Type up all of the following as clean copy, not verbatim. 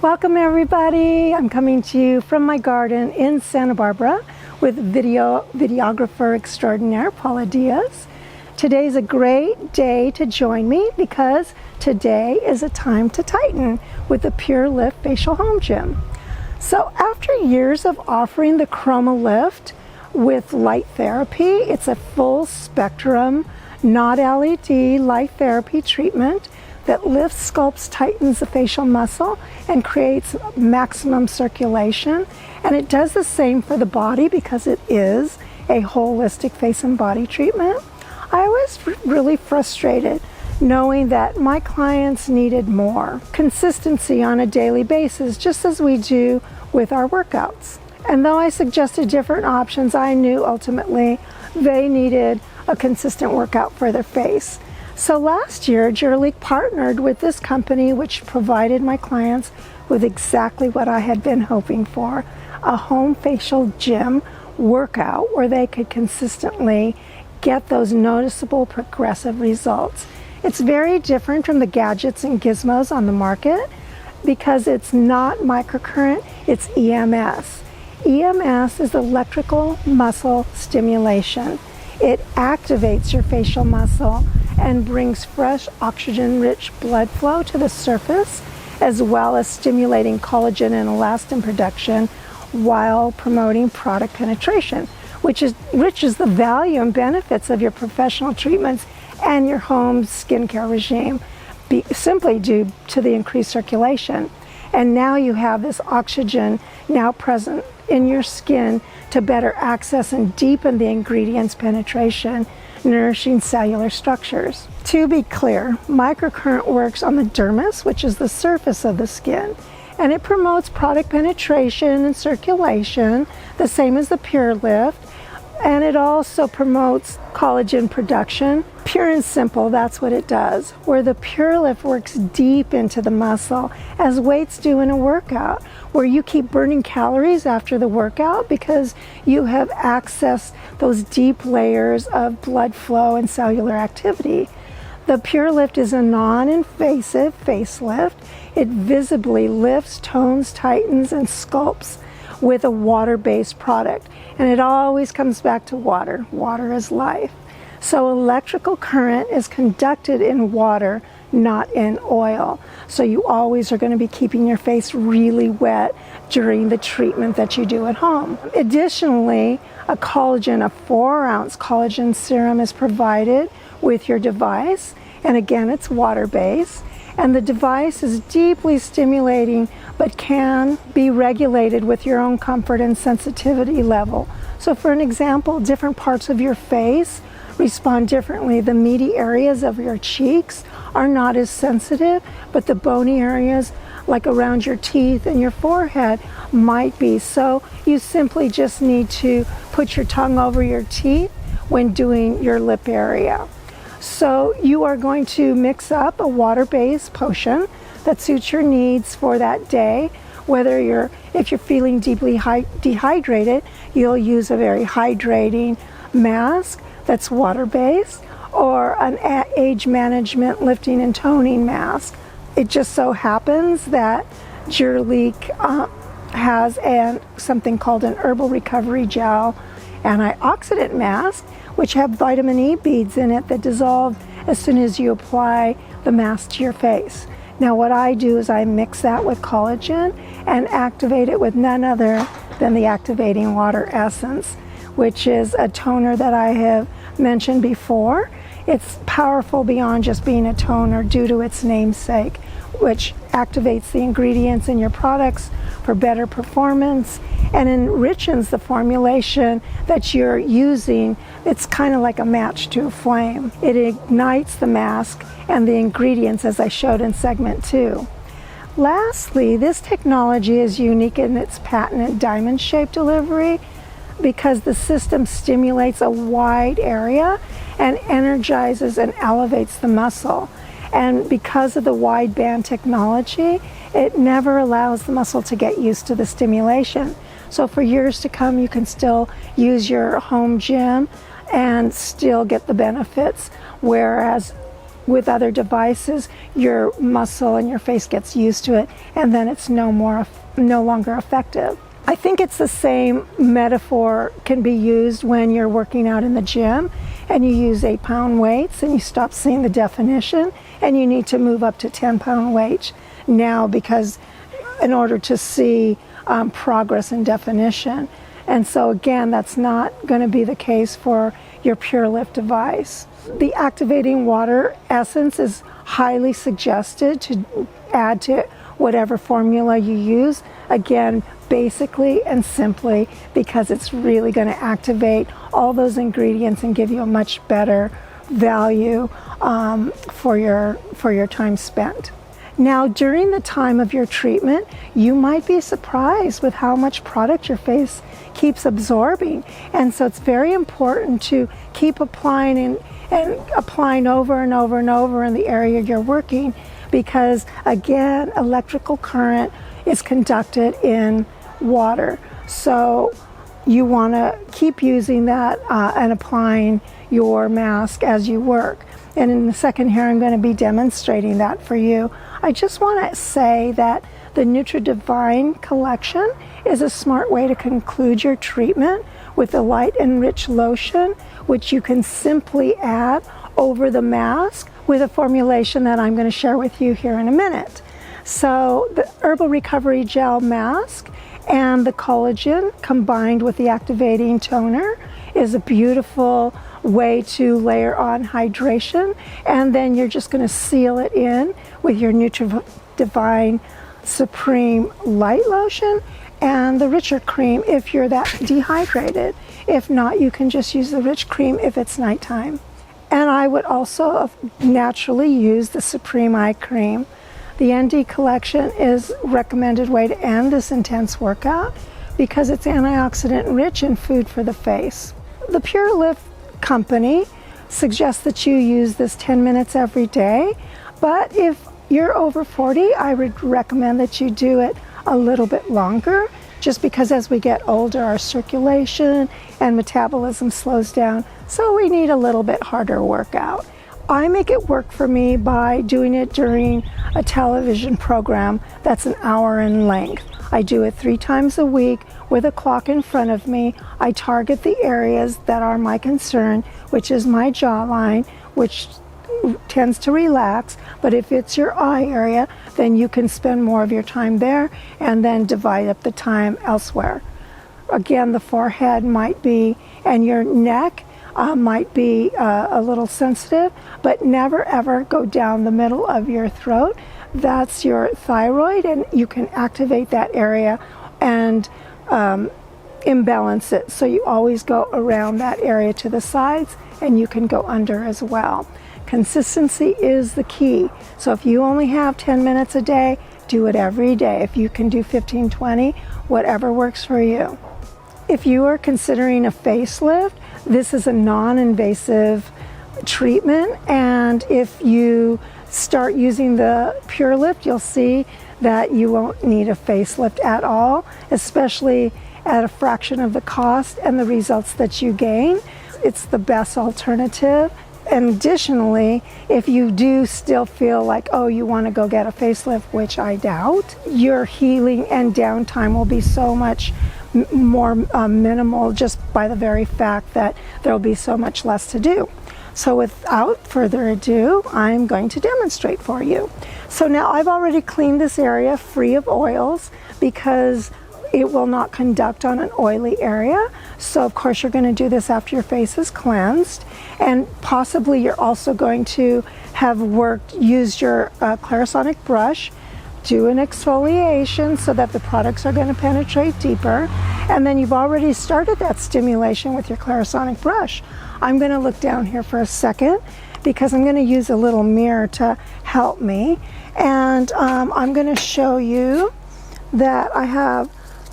Welcome everybody. I'm coming to you from my garden in Santa Barbara with videographer extraordinaire Paula Diaz. Today's a great day to join me because today is a time to tighten with the Pure Lift Facial Home Gym. So after years of offering the Chroma Lift with light therapy, it's a full spectrum, not LED light therapy treatment that lifts, sculpts, tightens the facial muscle and creates maximum circulation. And it does the same for the body because it is a holistic face and body treatment. I was really frustrated knowing that my clients needed more consistency on a daily basis, just as we do with our workouts. And though I suggested different options, I knew ultimately they needed a consistent workout for their face. So last year, Jurlique partnered with this company which provided my clients with exactly what I had been hoping for, a home facial gym workout where they could consistently get those noticeable progressive results. It's very different from the gadgets and gizmos on the market because it's not microcurrent, it's EMS. EMS is electrical muscle stimulation. It activates your facial muscle and brings fresh oxygen-rich blood flow to the surface, as well as stimulating collagen and elastin production while promoting product penetration, which is the value and benefits of your professional treatments and your home skincare regime, simply due to the increased circulation. And now you have this oxygen now present in your skin to better access and deepen the ingredients penetration, nourishing cellular structures. To be clear, microcurrent works on the dermis, which is the surface of the skin, and it promotes product penetration and circulation, the same as the Pure Lift, and it also promotes collagen production. Pure and simple, that's what it does. Where the Pure Lift works deep into the muscle, as weights do in a workout, where you keep burning calories after the workout because you have accessed those deep layers of blood flow and cellular activity. The Pure Lift is a non-invasive facelift. It visibly lifts, tones, tightens, and sculpts with a water-based product. And it always comes back to water. Water is life. So electrical current is conducted in water, not in oil. So you always are going to be keeping your face really wet during the treatment that you do at home. Additionally, a 4-ounce collagen serum is provided with your device. And again, it's water-based. And the device is deeply stimulating, but can be regulated with your own comfort and sensitivity level. So for an example, different parts of your face respond differently. The meaty areas of your cheeks are not as sensitive, but the bony areas like around your teeth and your forehead might be. So you simply just need to put your tongue over your teeth when doing your lip area. So you are going to mix up a water-based potion that suits your needs for that day. If you're feeling deeply dehydrated, you'll use a very hydrating mask that's water-based, or an age management lifting and toning mask. It just so happens that Jurlique has something called an herbal recovery gel antioxidant mask, which have vitamin E beads in it that dissolve as soon as you apply the mask to your face. Now what I do is I mix that with collagen and activate it with none other than the activating water essence, which is a toner that I have mentioned before. It's powerful beyond just being a toner due to its namesake, which activates the ingredients in your products for better performance and enriches the formulation that you're using. It's kind of like a match to a flame. It ignites the mask and the ingredients, as I showed in segment 2. Lastly, this technology is unique in its patented diamond-shaped delivery because the system stimulates a wide area and energizes and elevates the muscle. And because of the wideband technology, it never allows the muscle to get used to the stimulation. So for years to come, you can still use your home gym and still get the benefits, whereas with other devices, your muscle and your face gets used to it, and then it's no longer effective. I think it's the same metaphor can be used when you're working out in the gym and you use 8-pound weights and you stop seeing the definition and you need to move up to 10-pound weights now, because in order to see progress and definition. And so again, that's not going to be the case for your PureLift device. The activating water essence is highly suggested to add to whatever formula you use. Again, basically and simply because it's really going to activate all those ingredients and give you a much better value for your time spent. Now, during the time of your treatment, you might be surprised with how much product your face keeps absorbing. And so it's very important to keep applying and applying over and over and over in the area you're working, because again, electrical current is conducted in water. So you want to keep using that and applying your mask as you work. And in the second here, I'm going to be demonstrating that for you. I just want to say that the NutriDivine collection is a smart way to conclude your treatment with a light and rich lotion, which you can simply add over the mask with a formulation that I'm going to share with you here in a minute. So the Herbal Recovery Gel Mask and the collagen combined with the activating toner is a beautiful way to layer on hydration, and then you're just going to seal it in with your NutriDivine Supreme Light Lotion and the richer cream if you're that dehydrated. If not, you can just use the rich cream if it's nighttime. And I would also naturally use the Supreme Eye Cream. The ND collection is a recommended way to end this intense workout because it's antioxidant rich and food for the face. The PureLift company suggests that you use this 10 minutes every day, but if you're over 40, I would recommend that you do it a little bit longer, just because as we get older, our circulation and metabolism slows down, so we need a little bit harder workout. I make it work for me by doing it during a television program that's an hour in length. I do it 3 times a week with a clock in front of me. I target the areas that are my concern, which is my jawline, which tends to relax. But if it's your eye area, then you can spend more of your time there and then divide up the time elsewhere. Again, the forehead might be, and your neck might be a little sensitive, but never ever go down the middle of your throat. That's your thyroid, and you can activate that area and imbalance it. So you always go around that area to the sides, and you can go under as well. Consistency is the key. So if you only have 10 minutes a day, do it every day. If you can do 15, 20, whatever works for you. If you are considering a facelift, this is a non-invasive treatment, and if you start using the PureLift, you'll see that you won't need a facelift at all, especially at a fraction of the cost and the results that you gain. It's the best alternative. And additionally, if you do still feel like, oh, you want to go get a facelift, which I doubt, your healing and downtime will be so much more minimal just by the very fact that there will be so much less to do. So without further ado, I'm going to demonstrate for you. So now I've already cleaned this area free of oils because it will not conduct on an oily area. So of course you're going to do this after your face is cleansed, and possibly you're also going to have used your Clarisonic brush, do an exfoliation so that the products are going to penetrate deeper, and then you've already started that stimulation with your Clarisonic brush. I'm going to look down here for a second because I'm going to use a little mirror to help me, and I'm going to show you that I have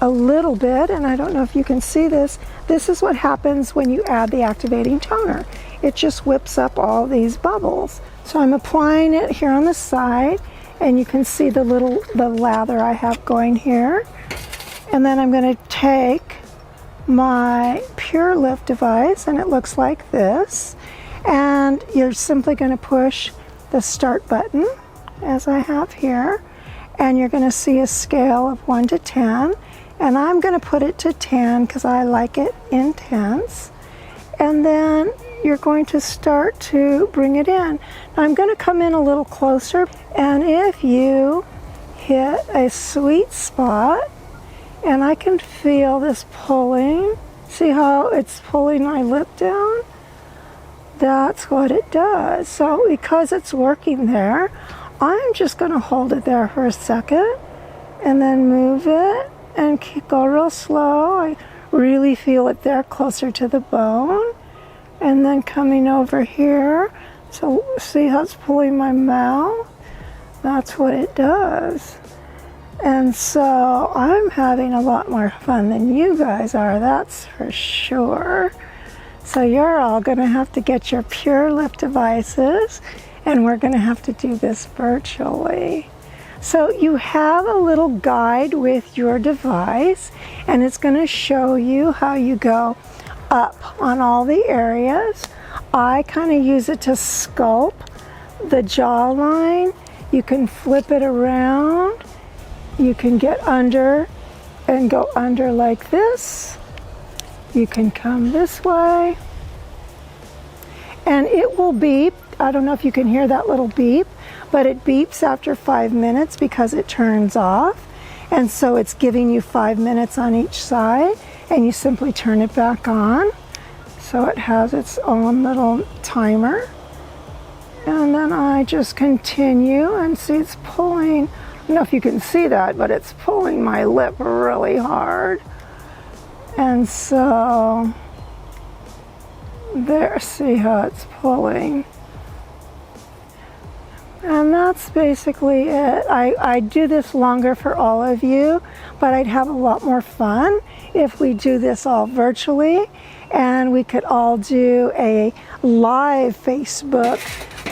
a little bit, and I don't know if you can see this. This is what happens when you add the activating toner. It just whips up all these bubbles. So I'm applying it here on the side, and you can see the lather I have going here. And then I'm going to take my PureLift device, and it looks like this. And you're simply going to push the start button, as I have here, and you're going to see a scale of 1 to 10, and I'm going to put it to 10 because I like it intense. And then you're going to start to bring it in. Now I'm going to come in a little closer, and if you hit a sweet spot, and I can feel this pulling, see how it's pulling my lip down? That's what it does. So because it's working there, I'm just going to hold it there for a second and then move it and go real slow. I really feel it there closer to the bone. And then coming over here, so see how it's pulling my mouth? That's what it does. And so I'm having a lot more fun than you guys are, that's for sure. So you're all going to have to get your Pure Lip devices, and we're going to have to do this virtually. So you have a little guide with your device, and it's going to show you how you go up on all the areas. I kind of use it to sculpt the jawline. You can flip it around. You can get under and go under like this. You can come this way. And it will beep. I don't know if you can hear that little beep, but it beeps after 5 minutes because it turns off. And so it's giving you 5 minutes on each side, and you simply turn it back on. So it has its own little timer. And then I just continue, and see it's pulling. I don't know if you can see that, but it's pulling my lip really hard. And so there, see how it's pulling. And that's basically it. I do this longer for all of you, but I'd have a lot more fun if we do this all virtually, and we could all do a live Facebook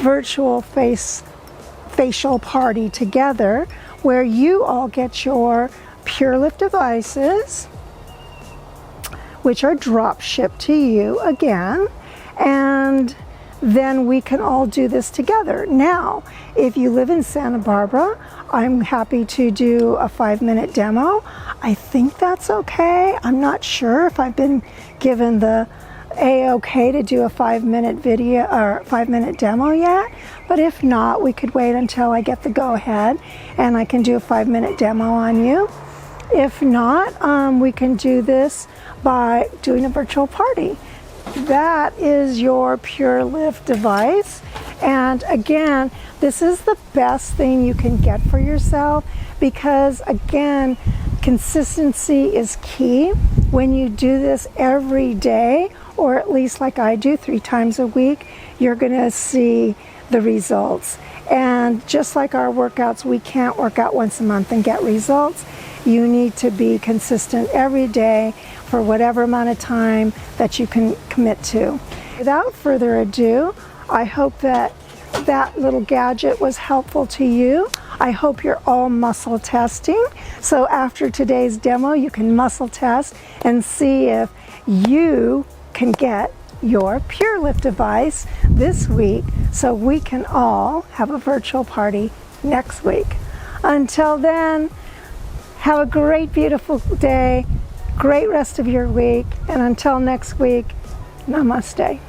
virtual facial party together, where you all get your Pure Lip devices, which are drop shipped to you again, and then we can all do this together. Now, if you live in Santa Barbara, I'm happy to do a 5-minute demo. I think that's okay. I'm not sure if I've been given the A-OK to do a 5-minute video or 5-minute demo yet, but if not, we could wait until I get the go-ahead and I can do a 5-minute demo on you. If not, we can do this by doing a virtual party. That is your Pure Lip device, and again, this is the best thing you can get for yourself, because again, consistency is key. When you do this every day, or at least like I do 3 times a week, you're gonna see the results. And just like our workouts, we can't work out once a month and get results. You need to be consistent every day for whatever amount of time that you can commit to. Without further ado, I hope that that little gadget was helpful to you. I hope you're all muscle testing. So after today's demo, you can muscle test and see if you can get your Pure Lip device this week, so we can all have a virtual party next week. Until then, have a great, beautiful day, great rest of your week, and until next week, namaste.